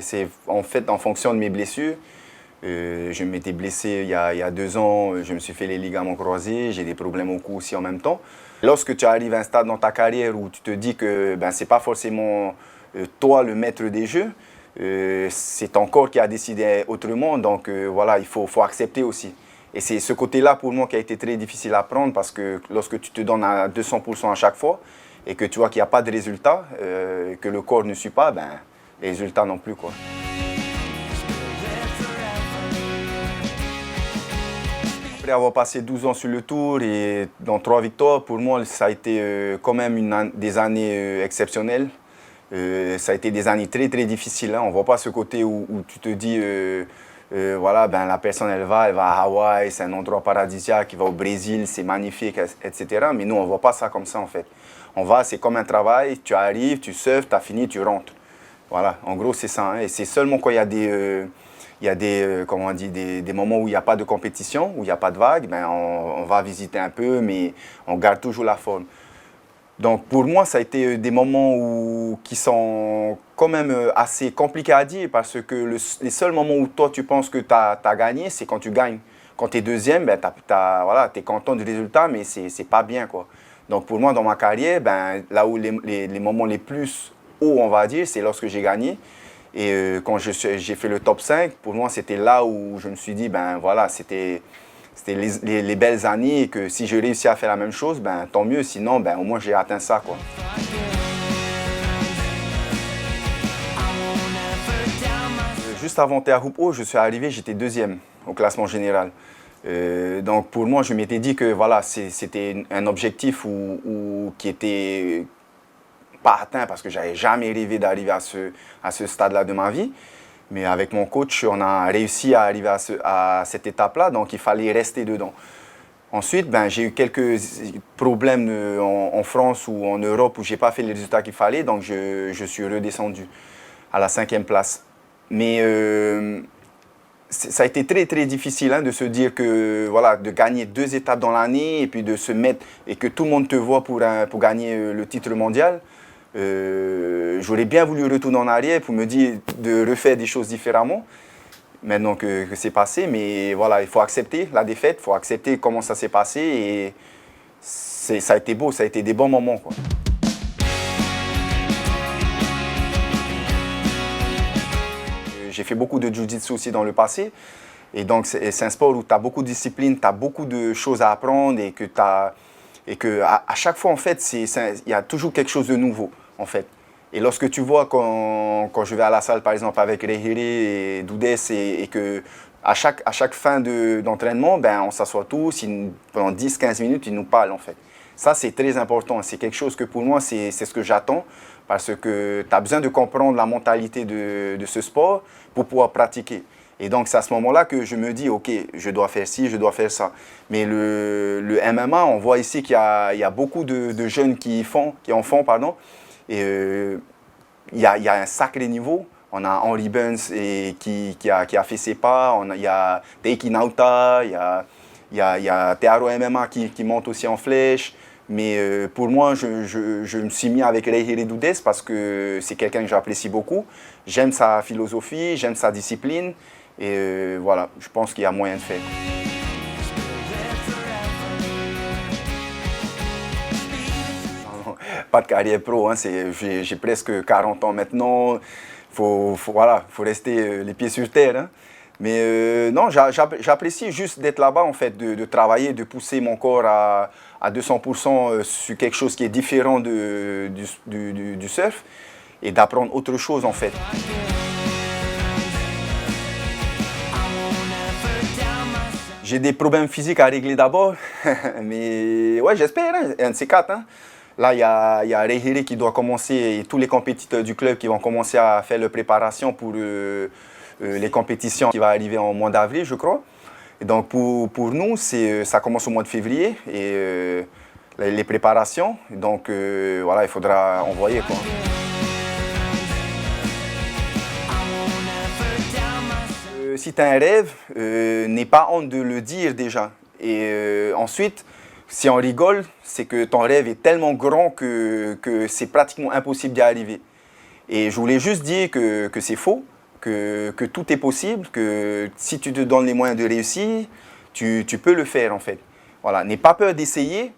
c'est en fait en fonction de mes blessures. Je m'étais blessé il y a 2 ans, je me suis fait les ligaments croisés, j'ai des problèmes au cou aussi en même temps. Lorsque tu arrives à un stade dans ta carrière où tu te dis que ce n'est pas forcément toi le maître des jeux, c'est ton corps qui a décidé autrement, donc voilà, il faut accepter aussi. Et c'est ce côté-là pour moi qui a été très difficile à prendre parce que lorsque tu te donnes à 200% à chaque fois et que tu vois qu'il n'y a pas de résultat, que le corps ne suit pas, les résultats non plus, quoi. Après avoir passé 12 ans sur le tour et dans 3 victoires, pour moi, ça a été quand même des années exceptionnelles. Ça a été des années très très difficiles. Hein. On ne voit pas ce côté où tu te dis, voilà, la personne elle va à Hawaï, c'est un endroit paradisiaque, il va au Brésil, c'est magnifique, etc. Mais nous, on ne voit pas ça comme ça en fait. On va, c'est comme un travail, tu arrives, tu surfes, tu as fini, tu rentres. Voilà, en gros, c'est ça. Hein. Et c'est seulement quand il y a comment on dit, des moments où il n'y a pas de compétition, où il n'y a pas de vagues, on va visiter un peu, mais on garde toujours la forme. Donc pour moi, ça a été des moments qui sont quand même assez compliqués à dire parce que les seuls moments où toi tu penses que tu as gagné, c'est quand tu gagnes. Quand tu es deuxième, voilà, tu es content du résultat, mais c'est pas bien, quoi. Donc pour moi, dans ma carrière, là où les moments les plus hauts, on va dire, c'est lorsque j'ai gagné. Et quand j'ai fait le top 5, pour moi, c'était là où je me suis dit, voilà, c'était les belles années et que si je réussis à faire la même chose, tant mieux. Sinon, au moins, j'ai atteint ça, quoi. Juste avant Teahupo'o, je suis arrivé, j'étais deuxième au classement général. Donc pour moi, je m'étais dit que voilà, c'était un objectif qui était pas atteint parce que j'avais jamais rêvé d'arriver à ce stade-là de ma vie. Mais avec mon coach, on a réussi à arriver à cette étape-là, donc il fallait rester dedans. Ensuite, j'ai eu quelques problèmes en France ou en Europe où je n'ai pas fait les résultats qu'il fallait, donc je suis redescendu à la 5e place. Mais ça a été très très difficile de se dire que voilà, de gagner 2 étapes dans l'année et puis de se mettre et que tout le monde te voit pour gagner le titre mondial. J'aurais bien voulu retourner en arrière pour me dire de refaire des choses différemment, maintenant que c'est passé, mais voilà, il faut accepter la défaite, il faut accepter comment ça s'est passé et ça a été beau, ça a été des bons moments, quoi. J'ai fait beaucoup de jiu-jitsu aussi dans le passé et donc c'est un sport où tu as beaucoup de discipline, tu as beaucoup de choses à apprendre et que à chaque fois en fait, il y a toujours quelque chose de nouveau. En fait. Et lorsque tu vois quand je vais à la salle par exemple avec Rehire et Doudes et que à chaque fin d'entraînement, on s'assoit tous, pendant 10-15 minutes, ils nous parlent en fait. Ça c'est très important, c'est quelque chose que pour moi c'est ce que j'attends parce que tu as besoin de comprendre la mentalité de ce sport pour pouvoir pratiquer. Et donc c'est à ce moment-là que je me dis, ok, je dois faire ci, je dois faire ça. Mais le MMA, on voit ici qu'il y a beaucoup de jeunes qui en font, pardon. Et il y a un sacré niveau. On a Henry Burns qui a fait ses pas. Il y a Teiki Nauta, il y a Tearo MMA qui monte aussi en flèche. Mais pour moi, je me suis mis avec Rehire Doudes parce que c'est quelqu'un que j'apprécie beaucoup. J'aime sa philosophie, j'aime sa discipline. Et voilà, je pense qu'il y a moyen de faire. Pas de carrière pro, hein, j'ai presque 40 ans maintenant, faut rester les pieds sur terre. Hein. Mais non, j'apprécie juste d'être là-bas, en fait, de travailler, de pousser mon corps à 200% sur quelque chose qui est différent du surf et d'apprendre autre chose, en fait. J'ai des problèmes physiques à régler d'abord, mais ouais, j'espère, hein, un de ces 4. Hein. Là, il y a Rehire qui doit commencer et tous les compétiteurs du club qui vont commencer à faire leur préparation pour les compétitions qui vont arriver en mois d'avril, je crois. Et donc, pour nous, ça commence au mois de février, et les préparations. Donc, voilà, il faudra envoyer, quoi. Si tu as un rêve, n'aie pas honte de le dire déjà. Et ensuite, si on rigole, c'est que ton rêve est tellement grand que c'est pratiquement impossible d'y arriver. Et je voulais juste dire que c'est faux, que tout est possible, que si tu te donnes les moyens de réussir, tu peux le faire en fait. Voilà, n'aie pas peur d'essayer.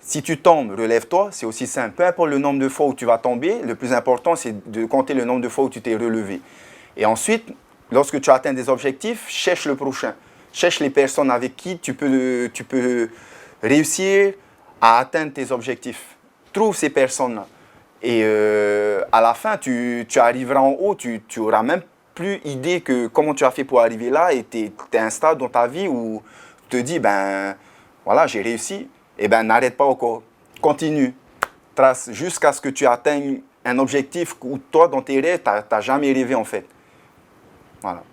Si tu tombes, relève-toi, c'est aussi simple. Peu importe le nombre de fois où tu vas tomber, le plus important, c'est de compter le nombre de fois où tu t'es relevé. Et ensuite, lorsque tu atteins des objectifs, cherche le prochain. Cherche les personnes avec qui tu peux réussir à atteindre tes objectifs. Trouve ces personnes-là. Et à la fin, tu arriveras en haut, tu n'auras même plus idée que comment tu as fait pour arriver là, et tu es à un stade dans ta vie où tu te dis, ben voilà, j'ai réussi. Et ben n'arrête pas encore. Continue. Trace jusqu'à ce que tu atteignes un objectif où toi, dans tes rêves, tu n'as jamais rêvé en fait. Voilà.